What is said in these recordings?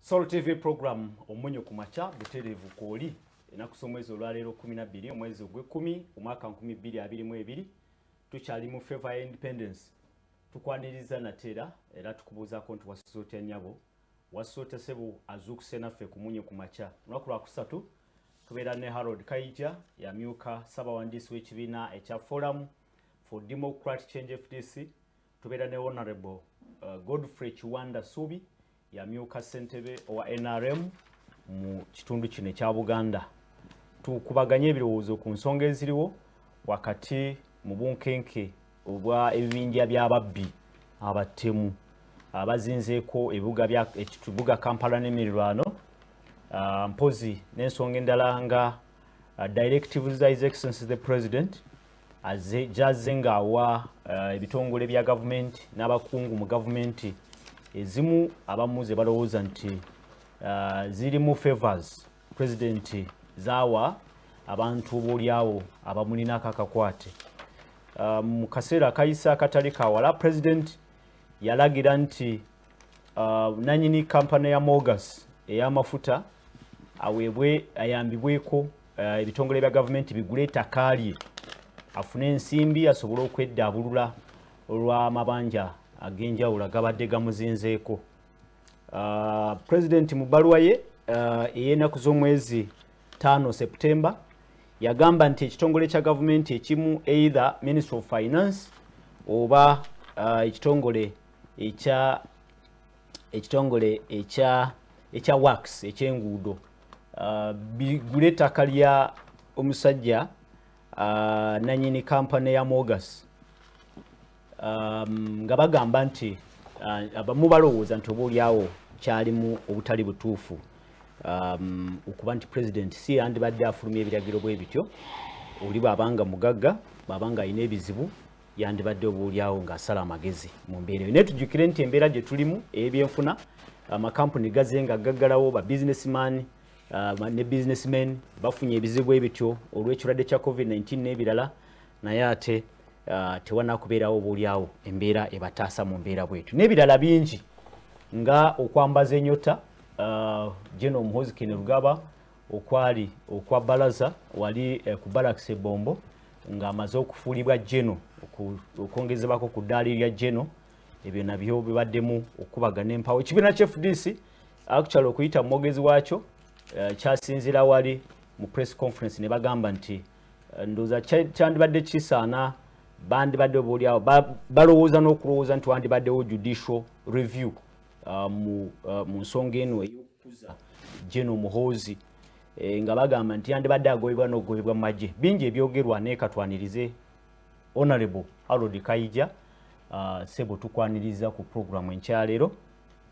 Soul TV program omunyo kumacha buterevu koli enakusomwezo olwalero 12 omwezi ogwe10 omwaka 2022 tukyali mu favor ya independence tukwaniriza natera era tukubuza konti wasota nyabo wasota sebo azukuse naffe kumunyo kumacha lwakula kusatu tubeera ne Harold KAIJA yamyuka Ssabawandisi w'ekibiina ekya Forum for Democratic Change FDC tubeera ne Honorable Godfrey Chiwanda Subi yamyuka Ssentebe owa NRM mu kitundu kino ekya Buganda tukubaganye ebirowoozo ku nsonga eziriwo wakati mu bunkenke obwa ebibinja by'ababbi abatemu abazinzeeko ekibuga Kampala n'emiriraano mpozi n'ensonga endala nga directives za His Excellency the President jazze ng'awa ebitongole bya gavumenti n'abakungu mu gavumenti ezimu abamu ze balowooza nti zirimu favors President zawa abantu boolyawo abamulinako akakwate mu kaseera akayisa akatali kawala President yalagira nti nanyini kampani ya Mogas ey'amafuta aweebwe ayambibweko ebitongole bya gavumenti bigule ettaka lye afune ensimbi asobole okweddabulula olw'amabanja ag'enjawulo agabadde gamuzinzeeko. President mu bbaluwa ye ey'ennaku z'omwezi 5 Septemba yagamba nti ekitongole kya gavumenti ekimu either Ministry of Finance oba ekitongole ekya works ekyenguudo bigule ettaka lya omusajja nanyini kampani ya Mogas nga bagamba nti abamu balowooza nti oboolyawo kyalimu obutali butuufu okuba nti President si yandibadde afulumya ebiragiro bwe bityo oli bw'abanga mugagga bw'abanga alina ebizibu yandibadde oboolyawo ng'asala amagezi mu mbeera eyo naye tujjukire nti embeera gye tulimu ey'ebyenfuna amakampuni gaze nga gaggalawo ba businessman ne businessmen bafunye ebizibu ebityo olw'ekirwadde kya COVID-19 n'ebirala naye ate tewanakubeerawo oboolyawo embeera ebataasa mu mbeera bwetu n'ebirala bingi nga okwambaza enyota General Muhoozi Kainerugaba okwali okwa balaza wali ku Barracks Ebombo ng'amaze okufuulibwa General okwongezebwako ku ddaali lya General ebyo nabyo bibaddemu okubagana empawo ekibiina kya FDC actually okuyita mu mwogezi waakyo kyasinzira wali mu press conference ne bagamba nti ndooza kyandibadde kisaana bandibadde oboolyawo balowooza n'okulowooza nti wandibaddewo judicial review mu nsonga eno ey'okukuza General Muhoozi nga bagamba nti yandibadde agobebwa n'okugobebwa mu magye bingi ebyogerwa naye katwanirize Honorable Harold KAIJA sebo tukwaniriza ku programu enkyaleero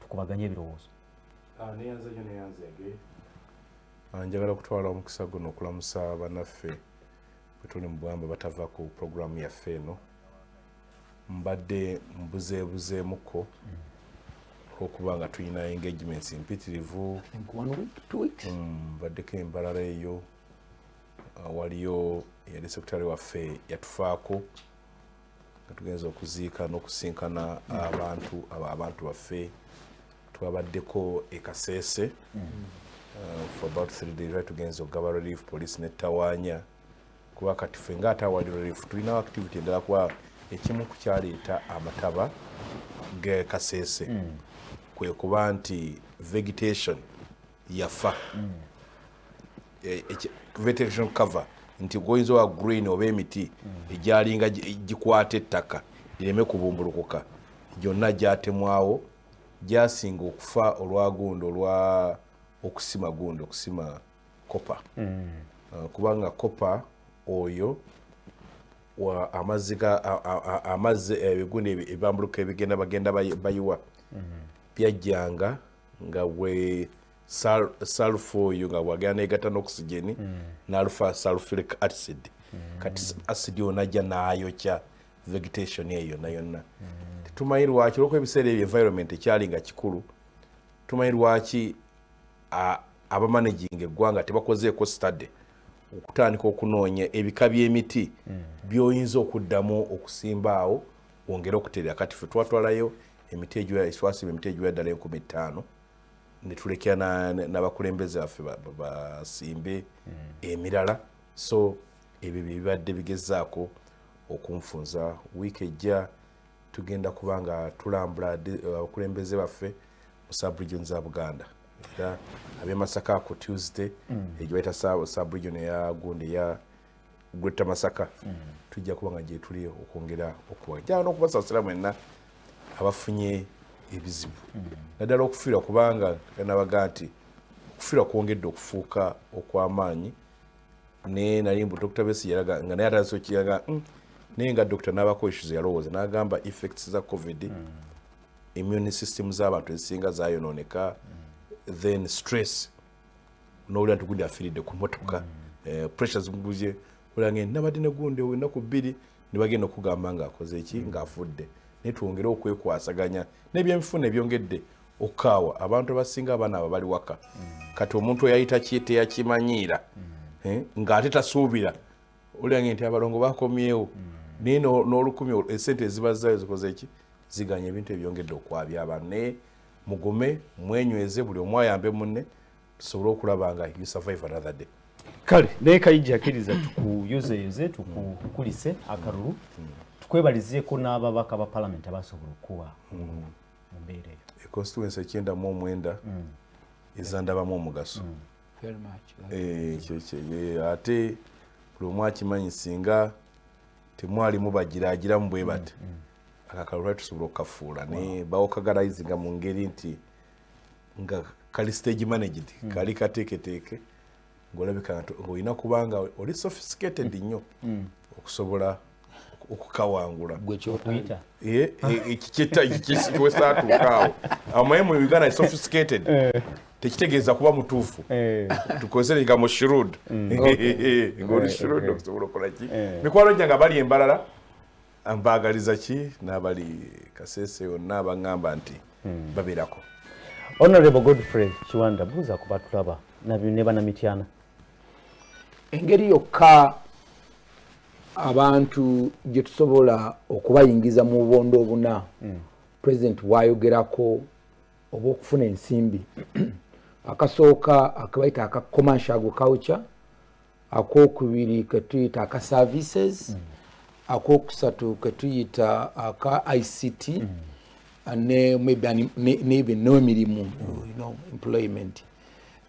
tukubaganye ebirowoozo. Njagala kutwala omukisa guno okulamusa bannaffe bwe tuli mu bwamba batava ku programu yaffe eno mbadde mbuzeebuzeemuko okuba nga tulina engagements mpitirivu mbaddeko embalala eyo waliyo yali sekretary waffe yatufaako nga tugenza okuziika n'okusinkana abantu baffe twabaddeko ekaseese for about 3 days tugenza okugaba relief police netawaanya kuba kati ffe nga atawali relief tulina activity endala kuba ekimu kukyaleeta amataba g'ekaseese kwe kuba nti vegetation yafa vegetation cover nti goyinza wa green oba emiti egyalinga gikwata ettaka lireme kubumbulukuka gyonna gyatemwawo gyasinga okufa olwagundo olwa okusima kopa kubanga kopa oyo amazzi ebigundi ebambuluka bagenda bayiwa byajjanga nga bwe sulfur oyo nga bwagenda negata n'oxygen n'alpha sulfuric acid kati acid yonajja n'ayokya vegetation eyo yonna tumanyi lwaki olwokuba ebiseera ebyo environment ekyali nga kikulu tumanyi lwaki abamanaging eggwanga tebakozeeko study okutandika okunoonya ebika by'emiti by'oyinza okuddamu okusimbaawo wongere okuterera kati ffe twatwalayo emiti egyo iswasiba emiti egyo ddala 15,000 netulekera n'abakulembeze baffe basimbe emirala so ebyo bibadde bigezaako okunfunza wiiki ejja tugenda kubanga tulambula abakulembeze baffe mu sub-region za Buganda era ab'e Masaka ku Tuesday egyo bayita sub-region eya gundi ya Greater Masaka tujja kubanga gye tuli okwongera okuwajja n'okubasasira mwenna abafunye ebizibu naddala okufiirwa kubanga nabaga nti okufiirwa kwongedde okufuuka okw'amaanyi ne nalimbu Dr. Besigye yalaga nga naye atandise okiraga naye nga Dr. n'abako issues yalowooza n'agamba effects za COVID immune system z'abantu ezisinga zayonooneka then stress n'owulira nti gundi afiiridde ku motoka pressures muguje olange nabadde ne gundi ennaku bbiri ne bagenda okugamba ng'akoze eki ng'afudde naye twongere okwekwasaganya n'ebyemifuna ebyongedde okukaawa abantu abasinga abaana abo bali waka kati omuntu oyayita kiyite yakimanyiira ng'ate tasuubira olange nti abalongo bakomyewo naye n'olukumi esente ezibazaayo zikoze eki ziganya ebintu ebyongedde okwabya abantu naye mugume mwenyweze buli omu ayambe munne tusobole okulaba nga you survive another day kale naye KAIJA akkiriza tukuyuzeyuze tukukulise akalulu tukwebalizeeko n'ababaka ba palamenti abasobola okuwa mu mbeera eyo constituency 9 ezandabamu omugaso ate buli omu akimanyi singa temwalimu bagiragiramu bwe bati akakalulu lwali tusobola okukafuula naye bawokagalizinga mu ngeri nti nga kali stage managed kali kateeketeeke ng'olabika ng'olina kubanga oli sophisticated nnyo okusobola okukawangula ekikyetakikiwesaatuukaawo amaye mu Uganda sophisticated tekitegeeza kuba mutuufu tukozere nga mu shrewd ng'oli shrewd okusobola okolaki mikwano gyange abali embalala mbaagaliza ki n'abali Kasese yonna baŋŋamba nti babeerako. Honorable Godfrey Kiwanda buuza ku batulaba ne banamityana engeri yokka abantu gye tusobola okubayingiza mu bubondo obuna president wayogerako oba okufuna ensimbi akasooka akabayita aka commercial agriculture akokubiri ketuyita aka services akokusatu ketuyita aka ICT ne maybe n'emirimu employment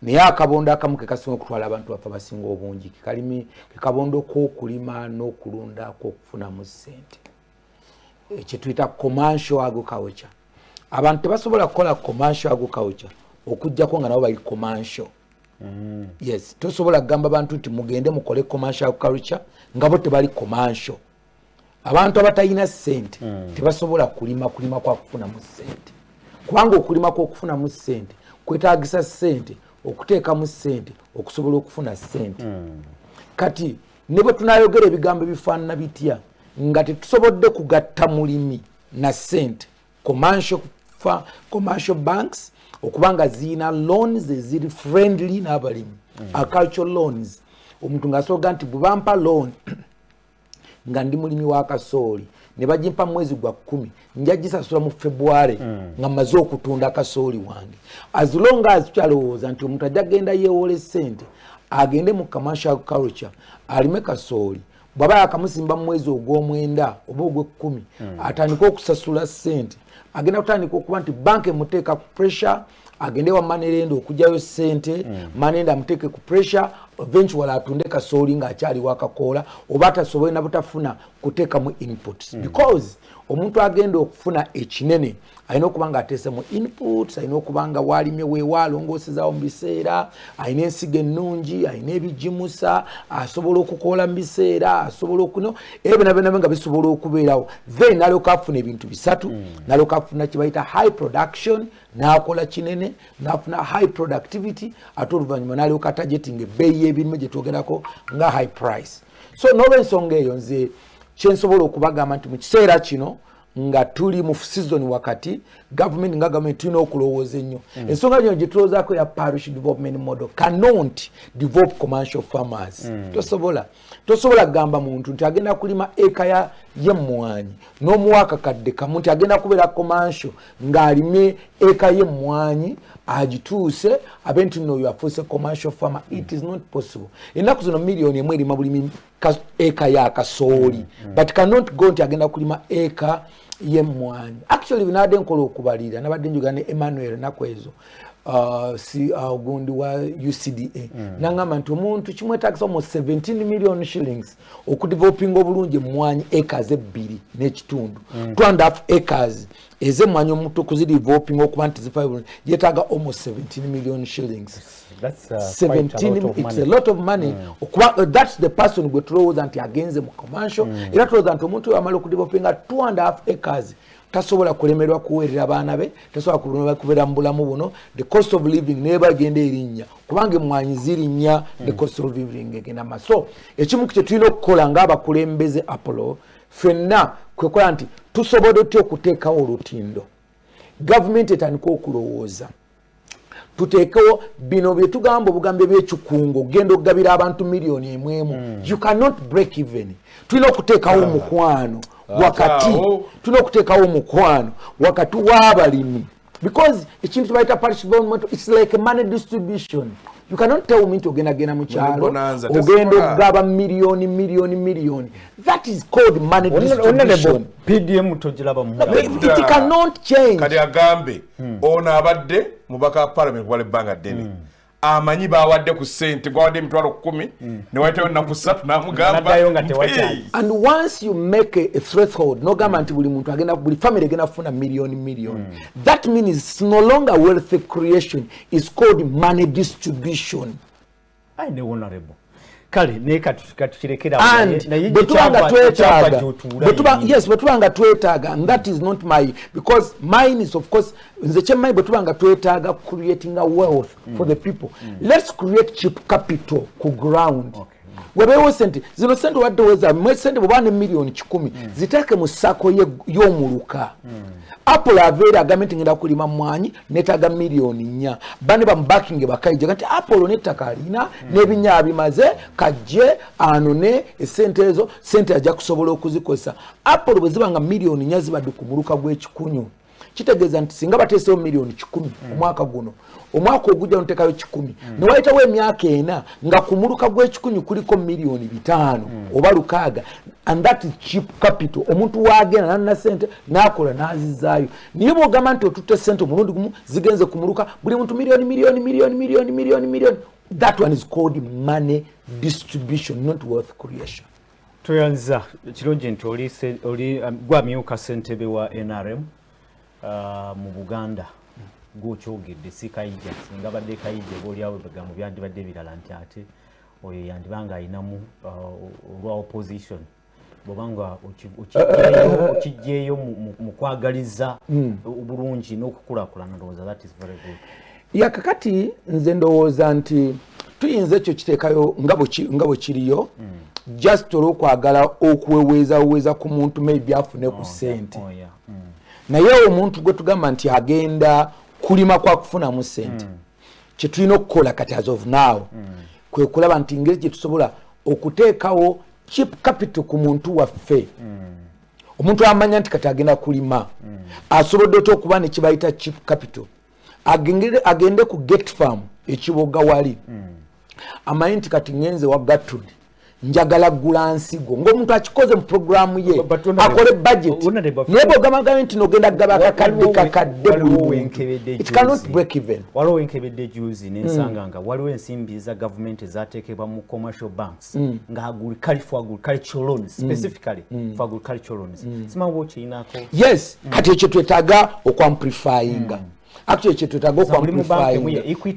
naye akabondo akamu ke kasinga okutwala abantu baffe basinga obungi kalimi kekabondo k'okulima n'okulunda kw'okufunamu ssente ekyo tuyita commercial agriculture. Abantu tebasobola kukola commercial agriculture okujjako nga nabo bali commercial. Yes, tosobola kugamba abantu nti mugende mukole commercial agriculture nga bo tebali commercial. Abantu abatalina ssente tebasobola kulima kwa kufuna mu ssente kubanga okulima kw'okufuna mu ssente kwetaagisa ssente okuteeka mu ssente okusobola okufuna ssente kati ne bwe tunayogera ebigambo ebifaanana bitya nga tetusobodde kugatta mulimi na ssente commercial banks okubanga ziyina loans eziri friendly n'abalimi agricultural loans omuntu ng'asobola nti bwe bampa loan nga ndi mulimi wa kasooli ne bagimpa mwezi gwa 10 nja gisasula mu February nga maze okutunda kasooli wange as long as tukyalowooza nti omuntu ajja genda yeewole ssente agende mu commercial agriculture alime kasooli bw'aba yakamusimba mu mwezi ogw'omwenda oba ogw'ekkumi atandika okusasula ssente agenda kutandika okuba nti banka emuteeka ku pressure agende wa manerendo okujjayo ssente manerendo amuteeke ku pressure eventually atunde kasooli ng'akyali wakakoola oba atasobole na butafuna kuteeka mu inputs because omuntu agenda okufuna ekinene alina okuba nga ateese mu inputs alina okuba nga waalimye weewaalongoosezaawo mu biseera alina ensigo ennungi alina ebijimusa asobola okukoola mu biseera asobola okuno ebyo nabyo nga bisobola okubeerawo then nalyoka afuna ebintu bisatu nalyoka afuna kye bayita high production n'akola kinene n'afuna high productivity ate oluvannyuma n'alyoka targeting ebbeeyi y'ebirime gye twogerako nga high price. So n'olw'ensonga eyo nze kyensobola okubagamba nti mu kiseera kino nga tuli mu season wakati government tulina okulowooza ennyo ensonga gino gye tulowoozaako ya parish development model cannot develop commercial farmers. Tosobola kugamba muntu nti agenda kulima eka y'emmwanyi n'omuwaka kadde kamu nti agenda kubeera commercial ng'alimye eka y'emmwanyi agituuse abe nti nno yafuuse commercial farmer. It is not possible. Ennaku zino miliyoni emu erima bulimi eka ya kasooli but cannot go nti agenda kulima eka y'emmwanyi. Actually binadde nkola okubalira nabadde njuga ne Emmanuel nakwezo ogundi wa UCDA nangamba nti omuntu kimwetagisa almost 17 million shillings okudevelopinga obulungi emmwanyi acres 2.5 2.5 acres ez'emmwanyi omuntu okuzidevelopinga okuba nti zifa bulungi yetaaga almost 17 million shillings. That's 17 it's a lot of money. That's the person gwe tulowooza nti agenze mu commercial era tulowooza nti omuntu amala okudevelopinga 2.5 acres tasobola kulemerwa kuweerera abaana be, tasobola kulemerwa kubeera mu bulamu buno. The cost of living neeba agenda erinnya kubanga emmwanyi zirinnya the cost of living egenda maaso. So ekimu kye tulina okukola ng'abakulembeze Apollo ffenna kwe kola nti tusobodde tutya okuteekawo olutindo. Gavumenti etandika okulowooza tuteekewo bino bye tugamba obugambe by'ekikungo genda okugabira abantu miliyoni emwemu. You cannot break even. Tulina okuteekawo omukwano wakati tulina okuteekawo omukwano wakati w'abalimi because ekintu kibayita parish development it's like a money distribution. You cannot tell me to ogenda mu kyalo ogenda okugaba miliyoni. That is called money distribution. PDM tojiraba mu it cannot change. Kati agambe ono abadde mubaka wa parliament wale banga ddene amanyi bawadde ku sente gwawadde emitwalo 10 ne wayitayo ennaku 3 n'amugamba. And once you make a threshold nogamba nti buli muntu agenda buli family egenda kufuna million that means it's no longer wealth creation, it's called money distribution. I know honorable kale ne katukirekera bwetubanga twetaaga and that is not my because mine is of course nze kyemmanyi bwetubanga twetaaga creating a wealth for the people. Let's create cheap capital ku ground. Webewo sente zino sente wadde weza mwe sente bobane miliyoni 10 ziteeke mu sako y'omuluka. Apple aveera agamenti ngenda kulima mmwanyi netaga miliyoni 4 bane bamubacking bakayija kati Apple nettaka alina n'ebinnya bimaze kajje anone esente ezo sente ajja kusobola okuzikozesa. Apple bwe zibanga miliyoni 4 zibadde ku muluka gw'ekikunyu kitegeeza nti singa bateesewo miliyoni 10 omwaka guno omwaka ogujja ntekayo 10 ne wayitawo emyaka 4 nga ku muluka gw'ekikunyu kuliko miliyoni 5 oba 6 and that is cheap capital. Omuntu waagenda nalina sente n'akola n'azizaayo niye bw'ogamba nti otutte sente omulundi gumu zigenze ku muluka buli muntu miliyoni. That one is called money distribution, not wealth creation. Toyanza kirungi nti oli gwamyuka ssentebe wa NRM mu Buganda gw'okyogedde si KAIJA singa badde KAIJA boolyawo ebigambo byandibadde ebirala nti ate oyo yandibanga ayinamu olwa opposition bw'obanga okijjeeyo mu kwagaliza obulungi n'okukulaakulana ndowooza that is very good. Yakakati nze ndowooza nti tuyinza ekyo kiteekayo nga bwe kiriyo just olw'okwagala okuweweeza ku muntu maybe afune ku ssente naye omuntu gwe tugamba nti agenda kulima kwa kufunamu ssente kye tulina okukola kati as of now kwe kulaba nti ngeri gye tusobola okuteekawo cheap capital ku muntu waffe omuntu amanya nti kati agenda kulima asobodde otya okuba ne kibayita cheap capital agende ku get farm ekiboga wali amanyi nti kati ngenze wa Gertrude njagala gula nsigo ng'omuntu akikoze mu programu ye akole budget naye bw'ogamba nti nogenda gaba kakadde it cannot break even. Waliwo enkebedde juzi n'ensanga nga waliwo ensimbi za gavumenti ezaateekebwa mu commercial banks nga agricultural loans specifically for agricultural loans simanyi oba okiyinaako. Yes kati ekyo twetaaga okwamplifyinga. Actually,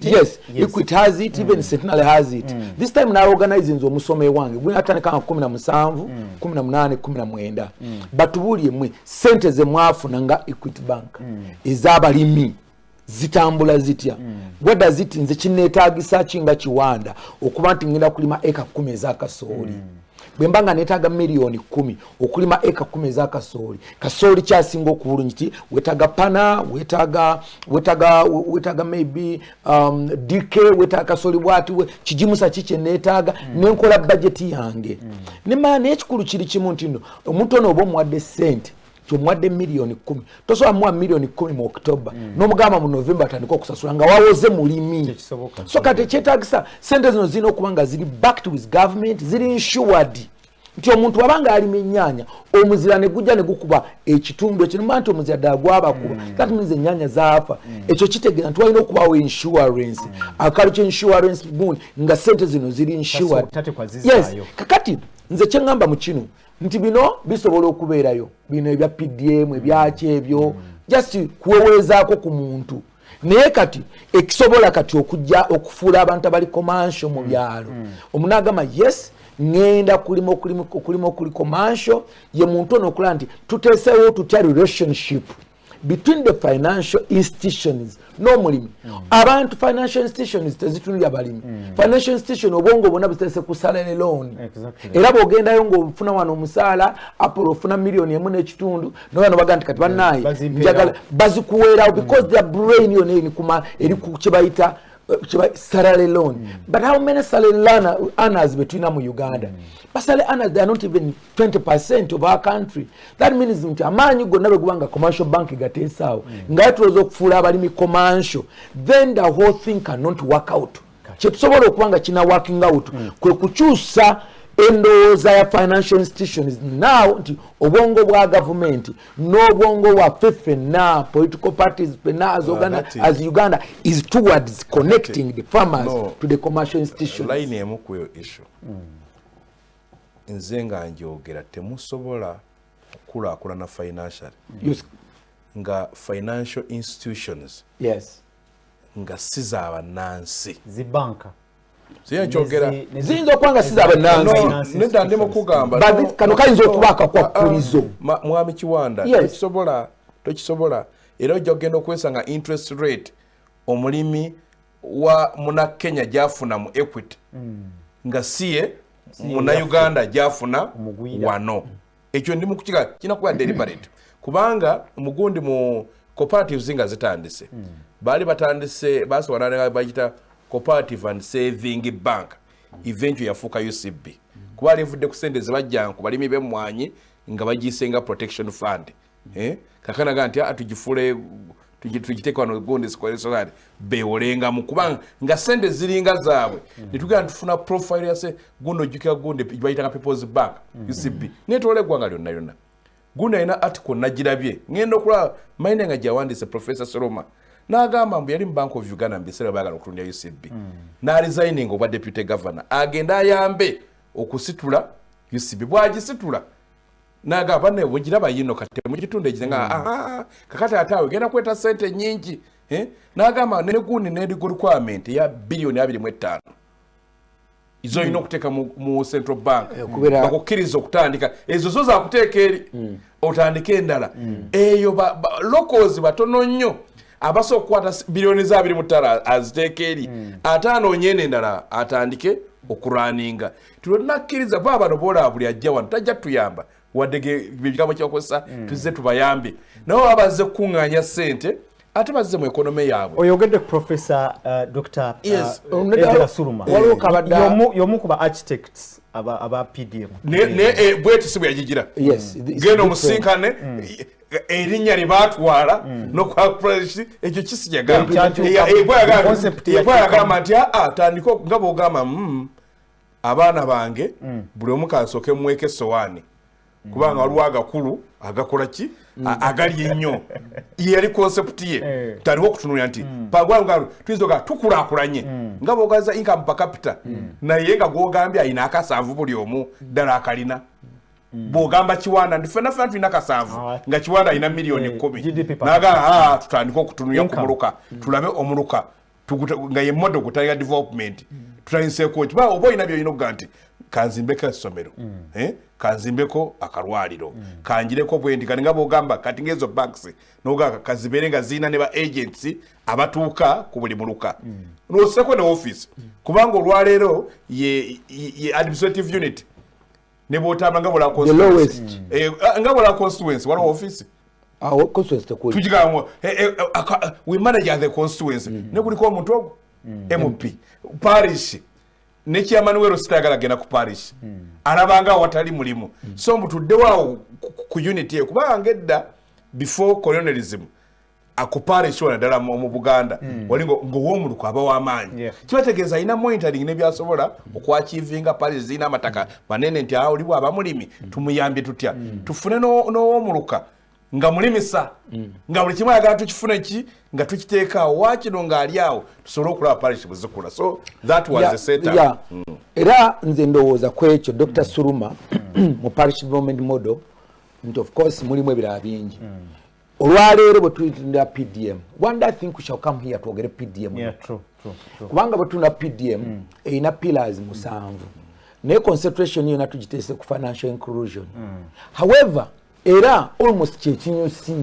yes, Equity has it, even Centenary has it. This time now organizing zo musome wange. We atane kanga 17, 18, 19. Batubuli mwe sente ze mwafuna nga Equity Bank. Ezabalimi zitambula zitya. What does it nze kinetagisa kinga kiwanda okuba nti ngenda kulima eka 10 za kasooli. bwembanga netaga milioni 10 okulima eka 10 za kasooli kyasinga okubulungi ti wetaga pana wetaga maybe DK wetaga kasooli bwati kijimusa kiche netaga nenkola budget yange nemana ekikulu kiri kimu ntino omuntu ono obo mwadde sente kyomwadde milioni 10 tosobola muwa milioni 10 mu October n'omugamba mu November atandika okusasula nga wawoze mulimi so kati ekyetaagisa sente zino zirina okuba nga ziri backed with government ziri insured nti omuntu wabanga alima ennyaanya omuzira ne gujja ne gukuba ekitundu ekirima nti omuzira ddala gwabakuba that means ennyaanya zaafa ekyo kitegeeza nti walina okubawo insurance akalu ky'insurance gundi nga sente zino ziri insured yes kakati nze kyeŋŋamba mu kino nti bino bisobola okubeerayo bino ebya PDM ebyaki ebyo just kuweweezaako ku muntu naye kati ekisobola kati okujja okufuula abantu abali commercial mu byalo omuntu agamba yes ngenda kulima okuli commercial ye muntu ono okulaba nti tuteesewo tutya relationship between the financial institutions n'omulimi abantu financial institutions tezitunulya balimi financial institution obwongo bwonna buteese ku salary loan era bw'ogendayo ng'ofuna wano omusaala Apollo ofuna milioni emu n'ekitundu n'obano baga nti kati bannaye njagala bazikuweerawo because their brain yona eri ku kye bayita salary loan but how many salary earners between mu Uganda but salary earners they are not even 20% of our country that means nti amaanyi gonna bwe gubanga commercial bank gateesaawo nga tuloza okufuula abalimi commercial then the whole thing cannot work out kyetusobola okubanga kina working out kwe kukyusa endowooza ya financial institutions now nti obwongo bwa government n'obwongo bwa ffenna political parties fenna as Uganda is towards connecting the farmers to the commercial institutions. Line emu ku issue nze nga njogera temusobola okulakulana financial nga financial institutions yes nga sizabannansi zibanka ziyanjogera ziyinza okwanga sizabannansi nedda ndimo kugamba kano kayinza okubaaka kwa pulizo mwami Kiwanda tokisobola era ojja kugenda okwesanga interest rate omulimi wa muna Kenya gyafuna mu Equity nga siye muna Uganda gyafuna wano ekyo ndi mukukika kinakuba deliberate kubanga omugundi mu cooperatives nga zitandise bali batandise basobanura bagita Cooperative and Saving Bank eventually yafuuka UCB kuba alivudde ku sente zibajja ku balimi b'emmwanyi nga bagisenga protection fund kakanaga nti atugifule tugiteeka wano gundi sikolesogati bewolenga mu kubanga nga sente ziringa zaabwe netugenda tufuna profile yase gundi ojjukira gundi bayitanga People's Bank UCB netwole eggwanga lyonna gundi alina article nagirabye ngenda okulaba mayina nga gyawandise Professor Soloma n'agamba mbu yali mu Bank of Uganda mbiseera baagala okutunda UCB n'aresigning obwa deputy governor agenda ayambe okusitula UCB bwagisitula n'agamba banne bwegiraba yino kati mugitunda ekizenga kakati ataawe genda kweta sente nyingi n'agamba ne gundi ne requirement ya bilioni 2.5 izo ino okuteeka mu Central Bank bakukkiriza okutandika ezo zo zakuteeka eri otandika endala eyo locals batono nnyo abaso okukwata bilioni za 2.5 aziteeka eri ate anoonyene endala atandike okuraninga tulinakkiriza baba nobola buli ajja wano tajja tuyamba wadde bigambo kyakozesa tuzze tubayambe nabo abazze kuŋŋaanya ssente ate bazze mu ekonome yaabwe oyogedde Professor Dr. Ezra Suluma y'omu ku ba architects aba PDM bweti si bwe yagigira genda omusinkane erinnya lye baatwala n'okwa Parish ekyo kisi yagamba nti atandika nga bw'ogamba abaana bange buli omu kansooke mmweko essowaani kubanga waliwo agakulu agakola ki agali ennyo yali concept ye taliwo okutunulira nti tuyinza tukulaakulanye nga bw'ogaza income per capita naye nga gw'ogambye ayina akasanvu buli omu ddala akalina bw'ogamba Kiwanda ndi ffenna tulina kasanvu nga Kiwanda alina milioni 10 naga tutandika okutunulira ku muluka tulabe omuluka nga ye model gutaliga development tutayinseeko kiba oba olina byolina okuga nti kanzimbeko essomero kanzimbeko akalwaliro kanjireko bwendi kati nga bw'ogamba kati ng'ezo banks n'ogaa kazibeere nga ziina ne ba agents abatuuka ku buli muluka n'oseko ne office kubanga olwaleero ye administrative unit ne botama ngabula the lowest ngabula constituency waliwo office constituency tekuli tujigambo we manage the constituency ne kuliko omuntu ogwo MP parish ne chairman wero sitagala gena ku parish arabanga watali mulimu so mutudde wawo ku unity kubanga edda before colonialism akuparish wala dala mu Buganda walingo ngowomuluko abawamanyi kibategeeza ina monitoring ne byasobola okwachivinga parish zina amataka manene nti oliwo abamulimi tumuyambye tutya tufune n'owomuluka nga mulimisa nga buli kimu ayagala tukifune ki nga tukiteeka wakino ngaali awo tusobole okulaba parish bwezikula so that was the setup era nze ndowooza ku ekyo Dr. Suruma mu parish development model nti of course mulimu ebirala bingi olwaleero bwe tuyitira PDM one day I think we shall come here twogere PDM kubanga bwe tuna PDM erina pillars musanvu naye concentration yona tugiteese ku financial inclusion however era almost kyekinyusi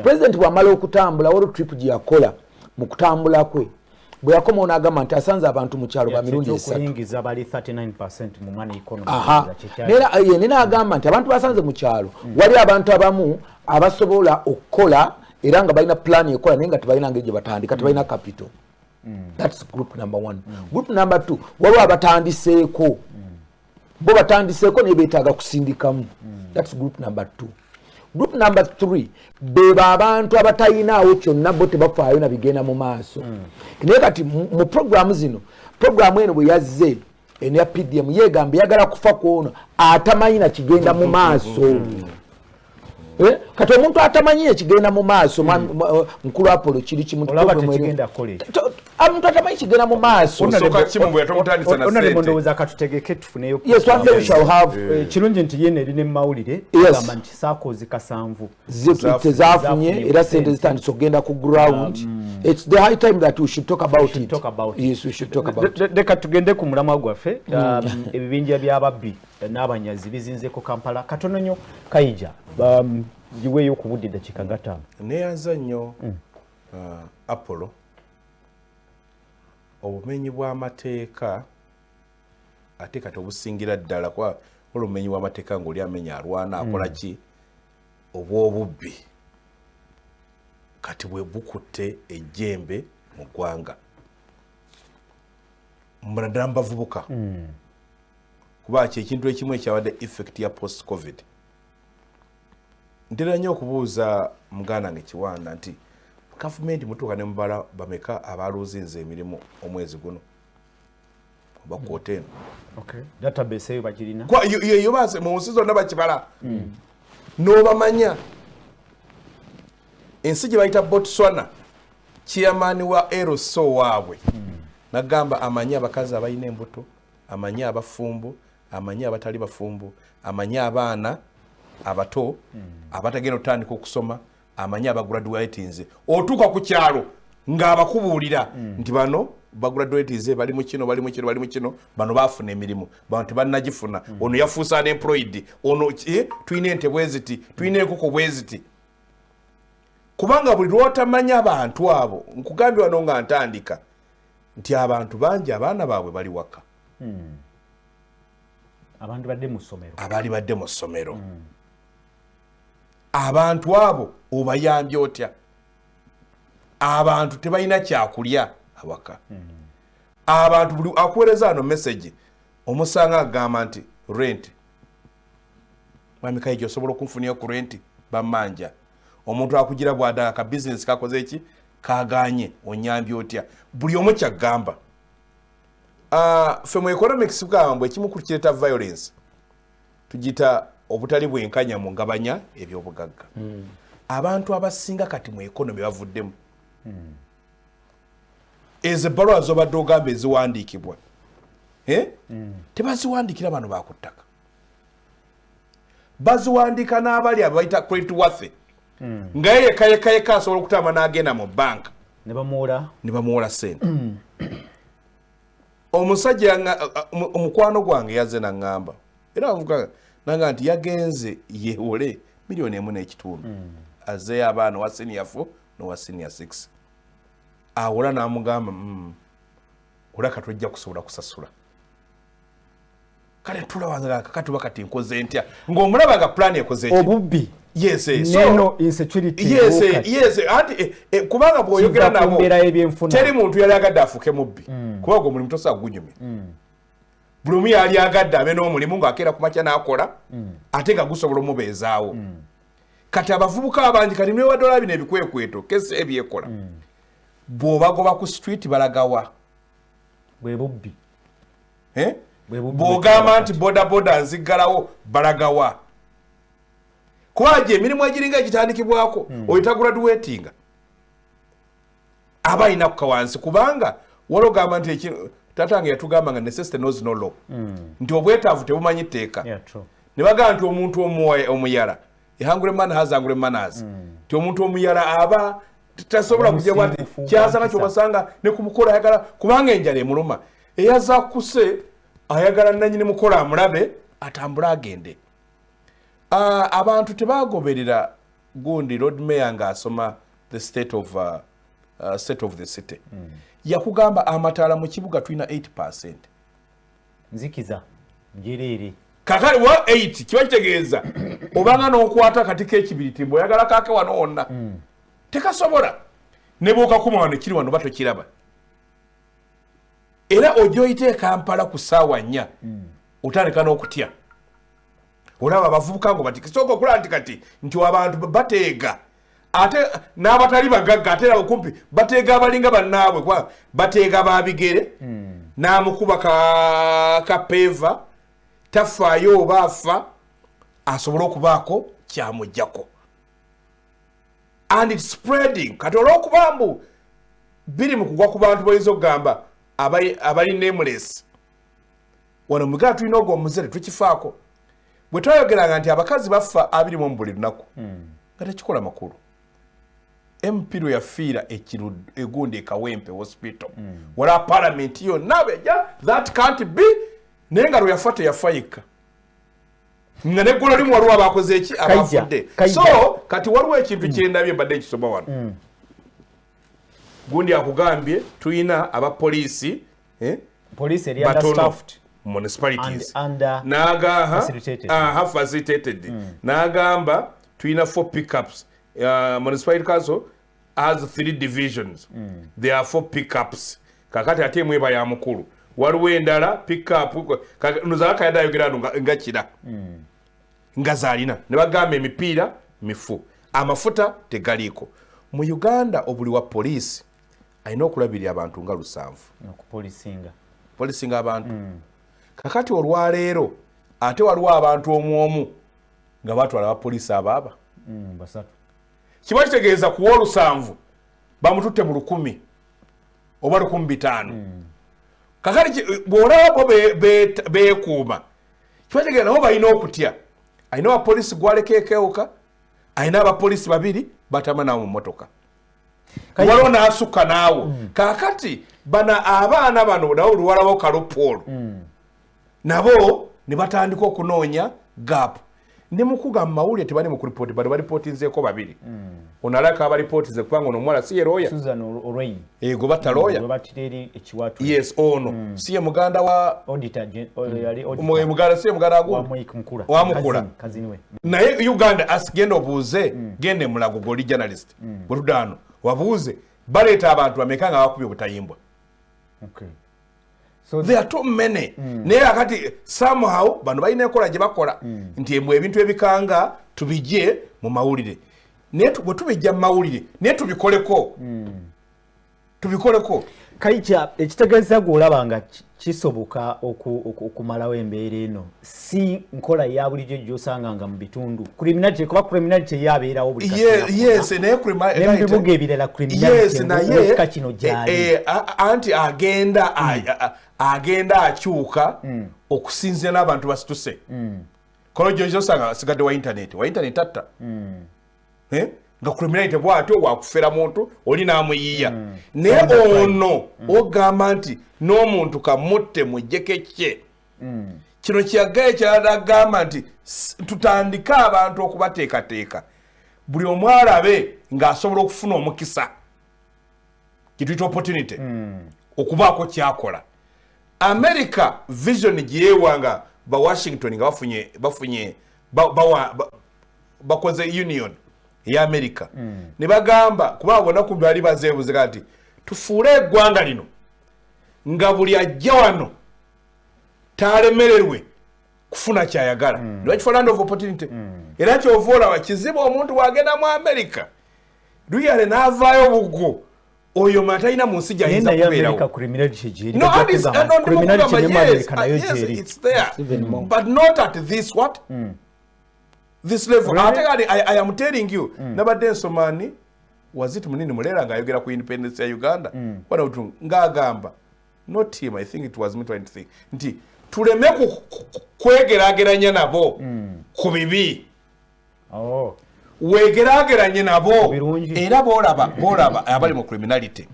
president bw'amala okutambula waliwo trip gye yakola mu kutambula kwe bwe yakoma onagamba nti asanze abantu mu kyalo ba mirundi esatu nena agamba nti abantu basanze mu kyalo wali abantu abamu abasobola okukola era nga balina plan ekola naye nga tebalina ngeri gye batandika tebalina capital that's group number 1 group number 2 waliwo abatandiseeko bo batandiseeko naye beetaaga kusindikamu that's group number 2 group number 3 beba abantu abatayinaawo kyonna bo tebafaayo na bigenda mu maaso naye kati mu programu zino programu eno bwe yazze eno ya PDM yeegamba yagala kufa kwona atamanyi na kigenda mu maaso kati omuntu atamanyi ekigenda mu maaso mukulu Apollo kiri kimu omuntu atamanyi kigenda mu maaso onalebondowoza katutegeke tufuneyo kirungi nti yene erina emmawulire agamba nti saakoozi kasanvu tezafunye era sente zitandise okugenda ku ground it's the high time that we should talk about it yes we should talk about it leka tugende ku mulamwa gwaffe ebibinja by'ababbi n'abanyazi bizinzeko Kampala katono nnyo KAIJA jiweyo okubudde dakika ngata neyanza nnyo Apollo obumenyi bw'amateeka ate kati obusingira ddala kwa olumenyi bw'amateeka ng'oli amenya alwana akola ki obw'obubbi kati bwe bukutte ejjembe mu ggwanga naddala mu bavubuka kuba kyekintu ekimu ekyawadde effect ya post covid ntera nnyo okubuuza muganda nge Kiwanda nti gavumenti mutuuka ne mubala bameka abaluuzinze emirimu omwezi guno oba kwoteno database eyo bagirina yo baase mu nsi zonna bakibala n'obamanya ensi gye bayita Botswana chairman wa eroso waabwe nagamba amanyi abakazi abalina embuto amanyi abafumbo amanyi abatali bafumbo amanyi abaana abato abatagenda otandika okusoma amanyi abagraduatinze otuuka ku kyalo ng'abakubuulira nti bano bagraduatinze bali mu kino bano baafuna emirimu bano tebannagifuna ono yafuusa unemployed ono tulina ente bweziti tulina enkoko bweziti kubanga buli lwotamanya abantu abo nkugambye wano nga ntandika nti abantu bangi abaana baabwe bali waka abali badde mu ssomero abantu abo obayambye otya abantu tebalina kyakulya awaka abantu buli akuweereza ano message omusanga agamba nti rent mwami KAIJA osobola okunfunira ku rent bamanja omuntu akugira bw'adala ka business kakoze eki kaganye onyambye otya buli omu kyagamba ffe mu economics bwambwe ekimu ku kireeta violence tugita obutali bwenkanya mu ngabanya ebyobugagga abantu abasinga kati mu economy bavuddemu ezo ebbaluwa z'obadde ogamba eziwandiikibwa tebaziwandiikira bano bakuttaka baziwandiika n'abali abayita credit worth nga yekayeka asobola okutama n'agenda mu banka ne bamuwola sente omusajja omukwano gwange yazze naŋŋamba era avuga nanga nti yagenze yewole $1.5 azzeeyo abaana wa senior 4 n'owa senior 6 awola n'amugamba olaka tojja kusobola kusasula kale tulabanga kakati wakati nkoze ntya ng'omulaba nga plan ekoze ki obubbi yes neno insecurity yes ati kubanga bwoyogera nabo teri muntu yali agadde afuke mubbi kubanga omulimu tosa gunyumye bulumu yali agadde abe n'omulimu ng'akeera ku makya n'akola ate nga gusobola omubeezaawo kati abavubuka abangi kati niwe dola bino ebikwekweto kesi ebyekola bw'obagoba ku street balagawa bwe bubbi bw'ogamba nti bodaboda nziggalawo balagawa kwaje emirimu egiringa egitandikibwako oyita graduatinga aba alina kukawansi kubanga waliwo ogamba nti tatange yatugamba nga necessity knows no law nti obwetaavu tebumanyi tteeka ne bagamba nti omuntu omuyala ehangule man has angule manners nti omuntu omuyala aba tasobola kujebwa nti kyasanga kyobasanga ne kumukola ayagala kubanga enjala emuluma eyaza kuse ayagala nanyini mukola amulabe atambula agende abantu tebagoberera gundi road mayor ng'asoma the state of the city yakugamba amataala mu kibuga tulina 8% nzikiza njereere kakali wa 8 kiba kitegeeza obanga n'okwata katiko ekibiri timbo oyagala kake wano wonna tekasobola ne bw'okakuma wano kiri wano batokiraba era ojja oyite Kampala ku ssaawa 4 otandika n'okutya olaba abavubuka ngo bati kisooka okulaba nti kati nti abantu bateega ate n'abatali bagagga ate era okumpi bateega abalinga bannaabwe kwa bateega babigere n'amukuba kapeeva tafaayo oba afa asobola okubaako kyamujjako and it's spreading kati olw'okuba mbu biri mu kugwa ku bantu bayinza okugamba abali nameless wano mugala tulina ogwo omuzere tukifaako bwe twayogeranga nti abakazi bafa 20 mu buli lunaku nga tekikola makulu MP lwe yafiira egundi ekawempe hospital wala parliament yonna beja that can't be naye nga lwe yafa teyafa yekka nga neggolo limu waliwo abakoze eki abafudde so kati waliwo ekintu kyendabye mbadde nkisoma wano gundi akugambye tuyina abapoliisi police eri understaffed municipalities facilitated n'agamba tuyina 4 pickups municipality council has 3 divisions there are 4 pickups kakati ate mweba ya mukulu waliwo endala pickup nuzalaka yadayogera nga kira nga zalina ne bagamba emipiira mifu amafuta tegaliiko mu Uganda obuli wa poliisi alina okulabirira abantu nga 7 okupolisinga abantu kakati olwaleero ate waliwo abantu omu nga batwala abapoliisi abaaba basatu kiba kitegeeza ku Olwokusanvu bamututte mu 1000 oba 1500 kakati bw'olaba bo beekuuma kiba kitegeeza nabo balina okutya alina abapoliisi gwalekeekewuka alina abapoliisi 2 batama nawo mu mmotoka waliwo n'asukka naawo kakati abaana bano nabo luwalawo kalopoolo nabo ne batandika okunoonya gap ne mukuga mu mawulire tebali mu kuripoti bali baripootinzeeko 2 onalaka abaripootinze kubanga ono omuwala si ye looya Susan Orain ego batta looya yes ono si ye muganda wa muganda si ye muganda wamukula naye Uganda asigenda obuuze gende mulago goli journalist butudano wabuuze baleeta abantu bameka nga bakubye obutayimbwa so there are too many naye akati somehow bano balina enkola gye bakola nti embwe ebintu ebikanga tubijje mu mawulire naye bwe tubijja mu mawulire naye tubikoleko KAIJA ekitegeeza gw'olaba nga kisoboka okumalawo embeera eno si nkola ya bulijjo gy'osanga nga mu bitundu criminality kuba criminality yabeerawo buli yes naye n'ebibuga ebirala criminality kino gyali anti agenda akyuka okusinzira n'abantu basituse kono gy'osanga sigadde wa internet atta nga criminality bwatyo wakufera muntu oli n'amuyiya naye ono ogamba nti n'omuntu kamutte mujjeko kye kino kyagaye kyagamba nti tutandike abantu okubateekateeka buli omu alabe ng'asobola okufuna omukisa kituyita opportunity okubaako kyakola America vision gyewanga ba Washington nga bafunye bakoze union ya America ne bagamba kuba bona kumbali bazebuze kati tufuule eggwanga lino nga buli ajja wano talemererwe kufuna kyayagala lwaki for land of opportunity era kyovola wakizibu omuntu wagenda mu America luyale n'avaayo buggo oyo matalina mu nsi gyayinza kubeerawo it's there but not at this what this level really? I am telling you nabadde nsomani waziti munini mulera ng'ayogera ku independence ya Uganda wana utu ng'agamba not him I think it was me 23 nti tuleme kwegerageranya nabo ku bibi wegeraageranye nabo era bolaba abali mu criminality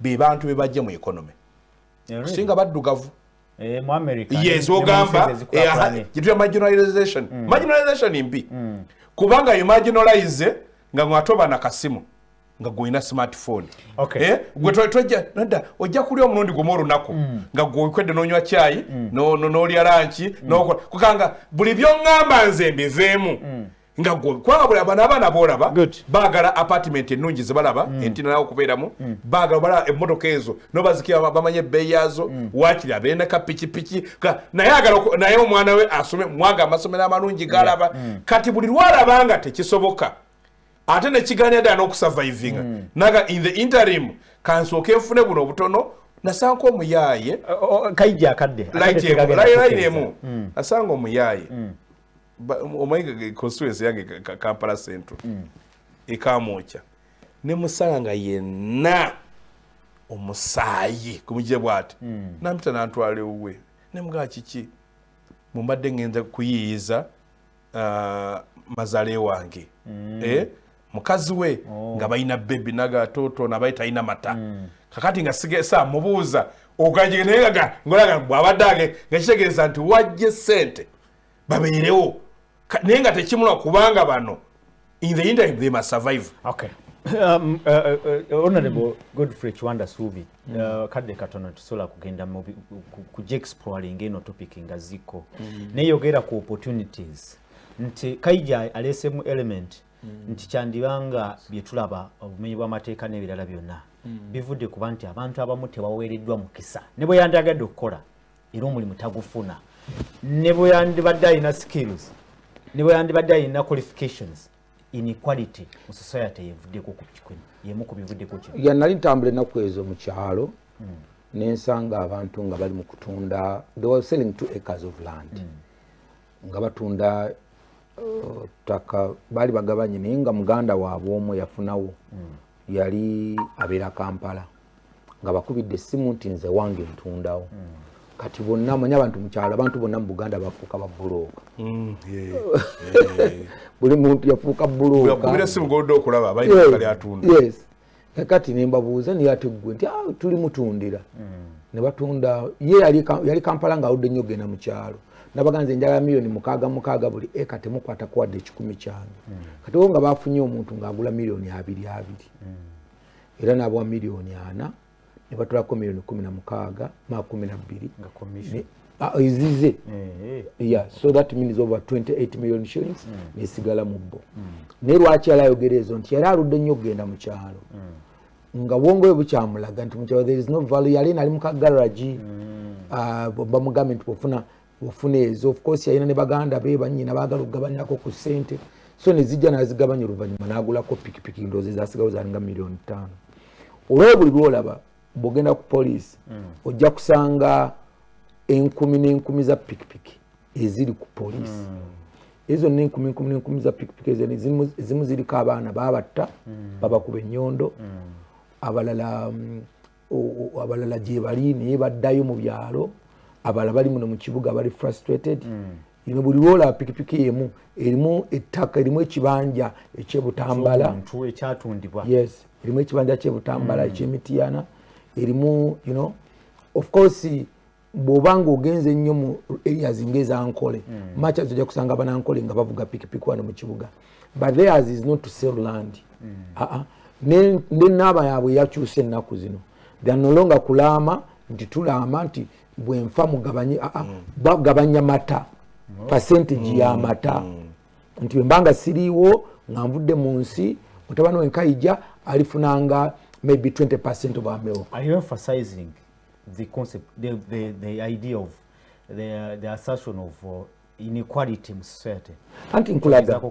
be bantu be bajje mu economy singa baddugavu mu America yes ogamba jitu marginalization mbi kubanga you marginalize nga ngatoba na kasimu nga goina smartphone gwe tojja nada ojja kuli omurundi gomoro nako nga gokwedde nonywa chai no lya lunch no kukanga buli byo ngamba nze mbiveemu nga go kwa abana bolaba bagala apartment ennungi zebalaba entina nawo kubeeramu bagala bala emmotoka ezo no bazikia bamanye bei yazo wakiri abena ka pichi naye agala naye omwana we asome mwaga amasomero amalungi galaba kati buli lwalabanga tekisoboka ate ne kiganira dda n'okusurvivinga naga in the interim kansooke nfune buno obutono nasanko omuyaaye kaija akadde lairemu asanga omuyaaye omayiga constituency yange Kampala Central ekamocha ne musanga yenna omusaayi kumuje bwati nampita nantwale uwe ne mga kiki mumbadde ngenza kuyiyiza mazale wange mukazi we nga bayina baby naga toto na bayita ina mata kakati nga sigesa mubuuza ogajenega ngolaga bwabadage ngakitegeeza nti wajje sente babeerewo nenga tekimula kubanga bano in the interim they must survive. Okay. Honorable Godfrey Chwanda Subi kadde katono tusola kugenda ku exploring eno topic ngaziko neyogera ku opportunities nti KAIJA alesemu element nti kyandibanga byetulaba obumenyi bw'amateeka n'ebirala byonna bivudde ku bantu abantu abamu tebaweereddwa mukisa ne bwe yandagadde okukola era omulimu tagufuna ne bwe yandibadde alina skills ne bwe yandibadde alina qualifications inequality mu society yevuddeko ku kikweni yemu ku bivuddeko kino ya nali ntambule nakku ezo mu kyalo n'ensanga abantu nga bali mu kutunda they were selling 2 acres of land nga batunda taka bali bagabanye naye nga muganda waabwe omwe yafunawo yali abeera Kampala nga bakubidde essimu nti nze wange ntundawo kati bonna manya abantu mu kyalo abantu bonna mu Buganda bafuuka babulooka buli muntu yafuuka bulooka bakubira essimu goddo okulaba abayina kali atunda yes kati ne mbabuuza naye ate ggwe nti tuli mutundira ne batunda ye yali Kampala nga awudde nnyo genda mu kyalo nabaganze njagala milioni mukaaga buli eka temukwata kwadde 10 kyange kati wo nga bafunye omuntu ng'agula milioni 2 era n'abwa milioni 4 ne batulako milioni 16 ma 12 nga commission izize yeah so that means over 28 million shillings nesigala mu bbo ne lwaki alayogerezo nti yali aludde nnyo kugenda mu kyalo nga wongoyo bukyamulaga nti mu kyalo there is no value yali nali mu kagaraji bamugambe nti ofuna ezo of course yalina ne baganda be banyina baagala okugabanyako ku ssente so ne zijja nazigabanya oluvannyuma n'agulako pikipiki ndoozi zasigalo zalinga milioni 5 olw'obuli lwolaba bw'ogenda ku poliisi ojja kusanga 10,000 za pikipiki eziri ku poliisi ezo 10,000 za pikipiki ezimu ziriko abaana babatta babakuba ennyondo abalala gye bali naye baddayo mu byalo abala bali muno mu kibuga bali frustrated ino buli lwola pikipiki yemu erimu ettaka erimu ekibanja ekyebutambala ekyatundibwa yes erimu ekibanja kyebutambala eky'emitiyana erimu of course bw'obanga ogenze nnyo mu areas ng'ez'Ankole macha ojja kusanga abanankole nga bavuga pikipiki wano mu kibuga but theirs is not to sell land n'ennaaba yaabwe yakyusa ennaku zino they are no longer kulaama nti tulamba nti bwenfa mugabanye bagabanya mata percentage ya mata nti mbanga siriwo nga nvudde mu nsi mutabani wenkaija alifunanga maybe 20% of our milk. Are you emphasizing the concept, the idea of the assertion of inequality in society? Anti nkulaga.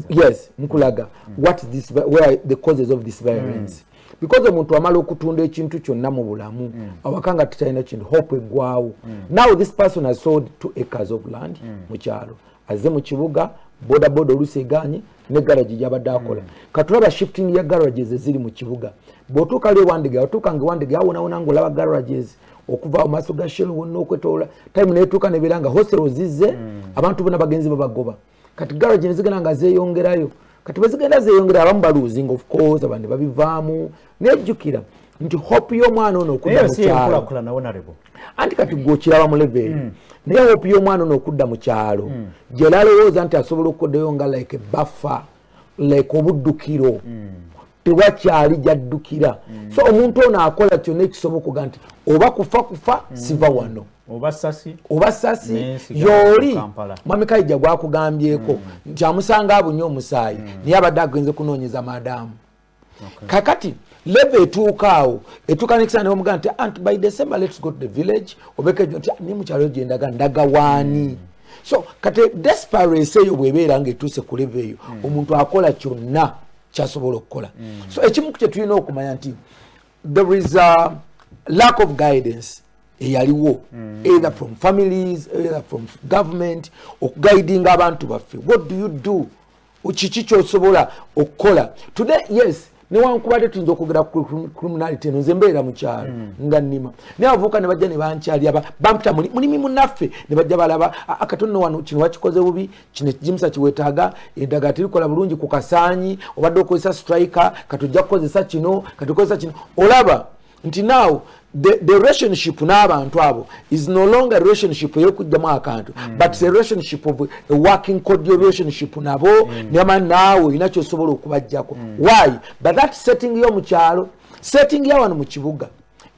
Yes, nkulaga. What is this? Where are the causes of this violence? Because omuntu amala okutunda ekintu kyonna mu bulamu awakanga titalina kintu hope egwawo. Now this person has sold 2 acres of land mu kyalo azze mu kibuga boda oluusi eganye ne garage gy'abadde akola katulaba shifting ya garages eziri mu kibuga bw'otuuka li Wandege otuuka nga Wandege awonawona ng'olaba garages okuva mu maaso ga Shell wonna okwetoola time neetuuka ne beera nga hostel zizze abantu bonna bagenzi babagoba kati garage ne zigenda nga zeeyongerayo kati bwe zigenda zeeyongera abamu balosing of course abandi babivaamu nejjukira nti hope y'omwana ono okudda mu kyalo anti kati gw'okiraba mu level naye hope y'omwana ono okudda mu kyalo gye lalowooza nti asobola okuddayo nga like buffer like obuddukiro tewakyali gyaddukira so omuntu ono akola kyonna ekisoboka nti oba kufa siva wano oba sasi yoli mwami KAIJA gwakugambyeko nti amusanga abunye omusaayi naye abadde agenze kunoonyeza madamu kakati leve etuukaawo etuuka nekisa neomugaa nti anti by December let's go to the village obekejo nti ni mukyalo gye ndaga waani so kati desperate eyo bwebeera ng'etuuse ku leve eyo omuntu akola kyonna kyasobola okukola so ekimu kye tulina okumanya nti there is a lack of guidance eyaliwo either from families either from government okuguiding abantu baffe what do you do kiki kyosobola okukola today yes newankubadde tuyinza okwogera ku criminality eno nze mbeera mu kyalo nga nnima naye abavubuka ne bajja ne bankyali bamputa mulimi munnaffe ne bajja balaba akatono wano kino wakikoze bubi kino ekijimusa kiwetaaga eddagala terikola bulungi ku kasaanyi obadde okozesa striker katujja kukozesa kino katukozesa kino olaba nti now the relationship n'abantu abo is no longer a relationship ey'okujjamu akantu but it's a relationship of a working cordial relationship nabo nyama naawe ina kyosobola okubajjako why but that setting yo mu kyalo setting ya wano mu kibuga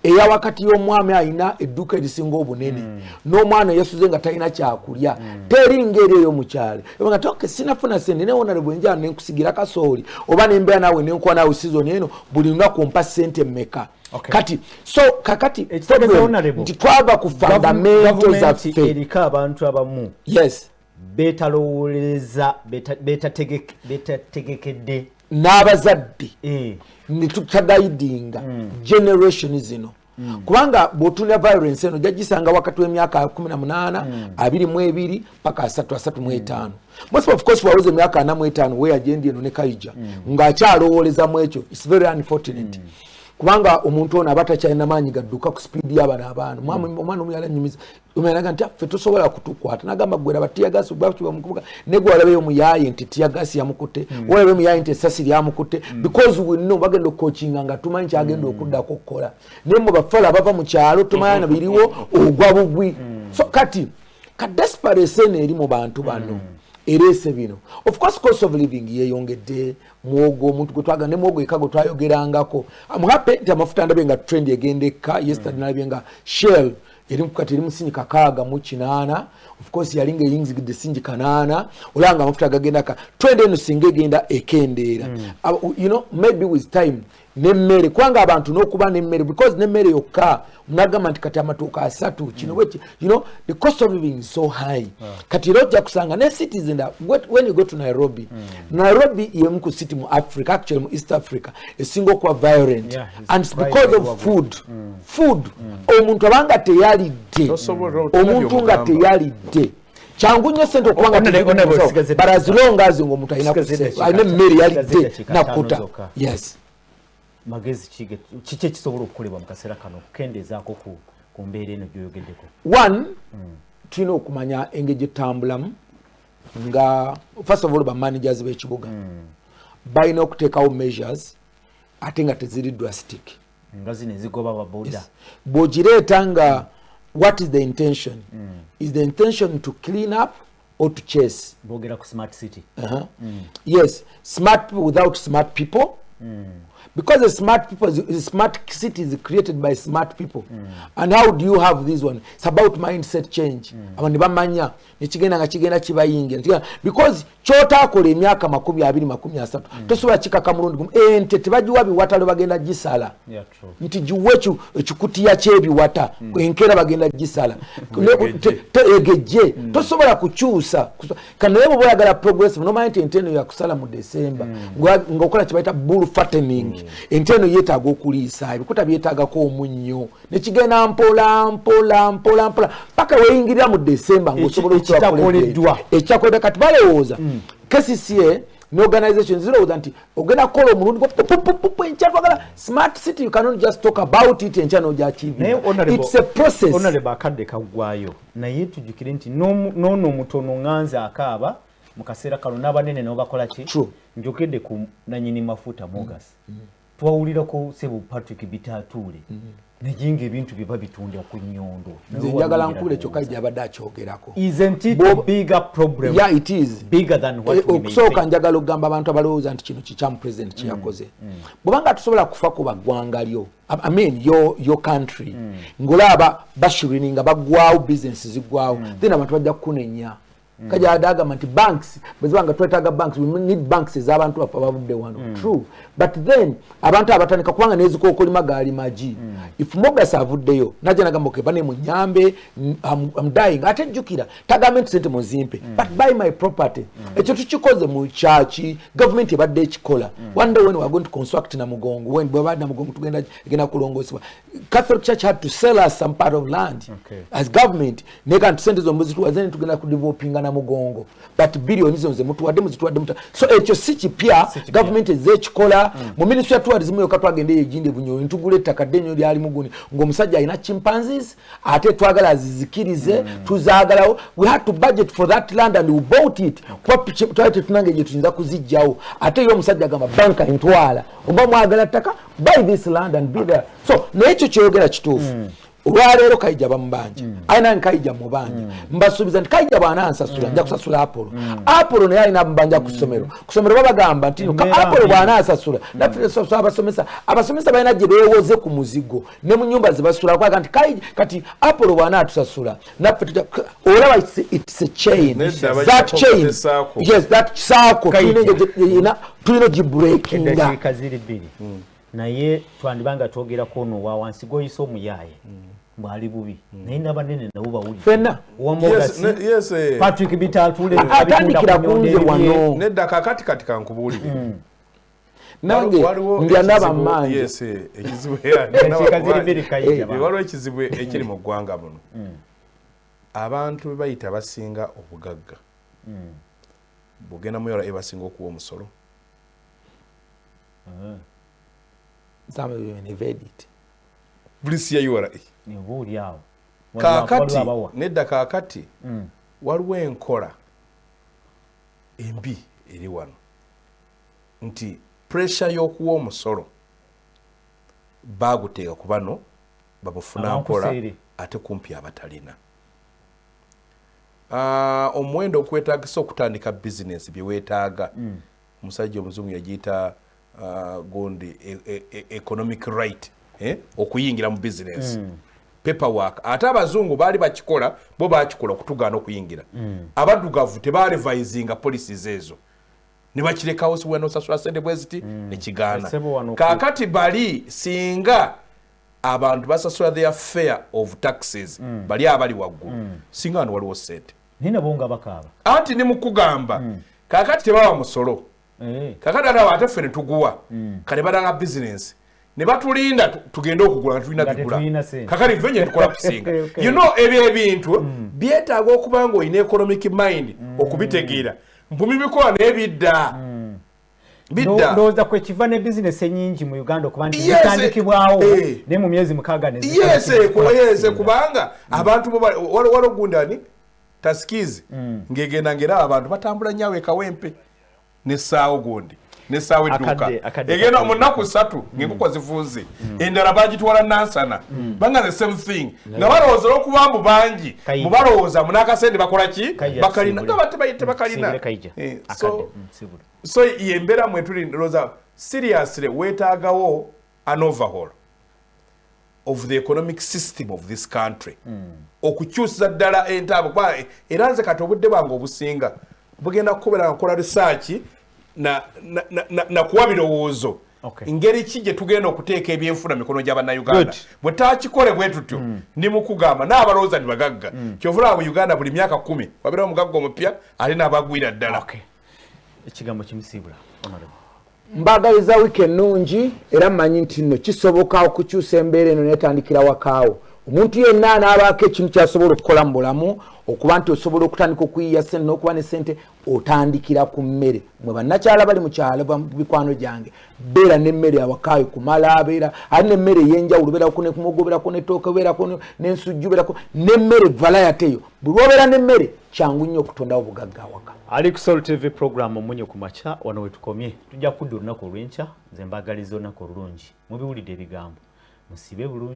eya wakati y'omwami ayina edduuka erisinga obunene n'omwana yesuze nga talina kyakulya teri ngeri eyo mu kyalo nga toke sinafuna sente newona bwenjala nenkusigira kasooli oba nembeera naawe nenkuwa naawe season eno buli lunaku ompa sente mmeka kati so kakati nti twava ku fundamentals zaffe erika abantu abamu yes betalowoleza betategekedde n'abazadde ne tutagaidinga generation zino kubanga bw'otunira violence eno jaggisanga wakati w'emyaka 18 22 paka 35 most of course wawoze emyaka 45 weyajendi eno ne KAIJA ng'akyalowoleza mu ekyo it's very unfortunate kubanga omuntu ono abatakyalina maanyi gadduka ku speed y'abana abaana omwana omuyala nyumiza omuyalaga nti ffe tosobola kutukwata nagamba gwera batiyagasi bwakiba mukubuga negwe walabeyo muyaye nti tiyagasi yamukutte walabeyo muyaye nti essasi lyamukutte because we know bagenda okukokinga nga tumanyi kyagenda okuddako okukola naye mu bafala bava mu kyalo tumanya biriwo ogwa bugwi so kati ka desperate eno eri mu bantu bano erese bino of course cost of living yeyongedde muogo omuntu gwe twaga ne muogo ekago twayogerangako amuhape nti amafuta ndabe nga trend egendeka yesterday nalabye nga Shell eri mukati eri musinyi kakaaga mu 8 of course yalinga eyingizigidde sinji 8 olanga amafuta gagenda ka trend eno singa egenda ekendeera you know maybe with time nemmere kwanga abantu n'okuba nemmere because nemmere yokka munagamba nti kati amatuuka 3 kino bweki you know the cost of living is so high kati lojja kusanga ne cities in when you go to Nairobi Nairobi yemu ku city mu Africa actually mu East Africa esinga okuba violent and it's because of food omuntu abanga teyalidde omuntu nga teyalidde changu nnyo sente okubanga barazilongazi ng'omuntu alina mmere yalidde nakuta yes magezi kiki ekisobola okukolebwa mu kaseera kano okukendeezaako ku mbeera eno gyoyogeddeko one tulina okumanya engeri gyetambulamu nga first of all bamanagers b'ekibuga balina okuteekawo measures ate nga teziri drastic nga zino ezigoba baboda bw'ogireeta nga what is the intention is the intention to clean up or to chase bogera ku smart city yes smart people without smart people Because the smart city is created by smart people. And how do you have this one? It's about mindset change. Because chota kole emyaka 20-23 tosobola kikaka mulundi ente tebagiwa biwata bagenda gisala nti giwechu ekikutiya kyebiwata enkera bagenda gisala egeje tosobola kukyusa kana yebo boyagala progressive no mind enteno ya kusala mu December ngokola kibaita bull fattening enteno yetaaga okuliisa ebikuta byetaaga ko omunnyo ne kigenda mpola paka weyingirira mu December ngosobola okyakoleddwa ekyakoledwa kati balowooza KCCA no organization zero that ogenda kola omulundi enkyatwagala smart city you cannot just talk about it and channel achieve it's a process. Honorable akadde kagwayo naye tujukire nti nono mutono nganza akaaba mukasera kalo n'abanene nabo bakola ki njokedde ku nanyini mafuta mogas twawulira ko Sebo Patrick Bitatule nejinga ebintu biba bitunda ku nyondo nze njagala nkule kyokajja abadde akyogerako. Isn't it a bigger problem? Yeah, it is bigger than what we may okusoka njagala ogamba abantu abalowooza nti kino kikyamu president kyeyakoze bwobanga tusobola kufa ku baggwanga lyo I mean your country ngolaba bashurininga bagwawo business zigwawo then abantu bajja kukunenya kaja adagamba nti banks bezibanga twetaaga banks we need banks ez'abantu abavudde wano true but then abantu abatandika kubanga nezikokoli magali maji if Mogas avuddeyo naje nagamba okay bane munyambe I'm dying ate jukira tagamenti sente muzimpe but buy my property ekyo tukikoze mu church government ebadde ekikola one day when we are going to construct na mugongo when bwabadde na mugongo tugenda egena kulongosibwa Catholic Church had to sell us some part of land as government neka ntusente zo mbuzi tuwazeni tugenda ku developing na mugongo but billions zo mutuwadde muta so ekyo si kipya government ezekikola mu ministry ya tourism yo katwagende yeginde bunyo ntugule takadenyo lyali muguni ngomusajja ina chimpanzees ate twagala azizikirize tuzaagalawo we had to budget for that land and we bought it kwa twate tunange je tuyinza kuzijjawo ate yo musajja gamba banka intwala oba mwagala taka buy this land and be there so nekyo kyogera kituufu olwaleero KAIJA bamubanja aina KAIJA mubanja mbasubiza nti KAIJA bwana ansasula nja kusasula Apollo naye alina mbanja kusomero babagamba nti Apollo bwana ansasula naffe abasomesa balina gye beewoze ku muzigo ne mu nyumba zibasula kwaga nti KAIJA kati Apollo bwana atusasula naffe olaba it's a chain that chain yes that circle tulina gibreakinga naye twandibanga twogera kono wa wansi goyisa omuyaye mbali bubi naye n'abanene nabo bawuli fenna yes Patrick Bitatule atandikira kunze wano nedda kakati kankubulire nange ndya naba manje yes ekizibu waliwo ekizibu ekiri mu ggwanga muno abantu bebayita basinga obugagga bugenda muyola ebasinga okuwa omusolo some of you evade it bulisiya yuwala nebuli awo kakati nedda kakati waliwo enkola embi eri wano nti pressure y'okuwa omusolo baguteeka ku bano babufuna nkola ate kumpi abatalina omuwendo okwetaagisa okutandika bizinesi bye weetaaga omusajja omuzungu yagiyita gondi economic right okuyingira mu business paperwork ate abazungu baali bakikola bo bakikola okutugaana okuyingira abaddugavu tebarevisinga policies ezo ne bakirekawo si weno sasula sente bweziti ne kigaana kakati bali singa abantu basasula their fair of taxes bali abali waggulu singa wano waliwo sente nina bonga bakaaba anti ne mukugamba kakati tebawa musolo kakati ate ate ffe ne tuguwa kale badanga business ne batulinda tugende okugula nga tulina bigula kakati ffe nye tukola kusinga you know ebyo ebintu byetaaga okuba nga olina economic mind okubitegeera mpumi bikola n'ebidda ndowooza kwe kiva ne bizinesi enyingi mu Uganda okuba nti zitandikibwawo naye mu myezi 6 yes kubanga abantu waliwo gundani tasikizi ngegenda ngera abantu batambula nnyo ewekawempe n'essaawo gundi ne sawa edduuka egenda mu nnaku 3 ng'enkoko zifunze endala bagitwala nansana banga the same thing nga balowooza olw'okuba mbu bangi mu balowooza munakasente bakola ki bakalina nga batte bayite bakalina so yembeera mwe tuli ndowooza seriously weetaagawo an overhaul of the economic system of this country okukyusa ddala entaabo kuba era nze kati obudde bwange obusinga bugenda kukobera nkola research na kuwa birowoozo ngeri ki gye tugenda okuteeka ebyenfuna mikono gy'abannayuganda bwe takikole bwe tutyo ndi mu kugamba n'abalowooza ndi bagagga kyovulaba mu Uganda buli myaka 10 wabeerawo omugagga omupya ali n'abagwira ddala ekigambo kimusibula mbagaliza wiki ennungi era mmanyi nti nno kisoboka okukyusa embeera eno netandikira wakaawo omuntu yenna anaabako ekintu kyasobola okukola mu bulamu okuba nti osobola okutandika okuyiya ssente n'okuba ne ssente otandikira ku mmere mwe bannakyala bali mu kyalo mikwano gyange beera n'emmere awakaayo kumala abeera ali n'emmere ey'enjawulo beerako ne kumogo beerako n'ettooke beerako n'ensujju beerako n'emmere valayateyo buli obeera n'emmere kyangu nnyo okutondawo bugagga awaka ali ku Soul TV program omunyo ku makya wano we tukomye tujja kudda olunaku olw'enkya nze mbagaliza olunaku olulungi mubiwulidde ebigambo musibe bulungi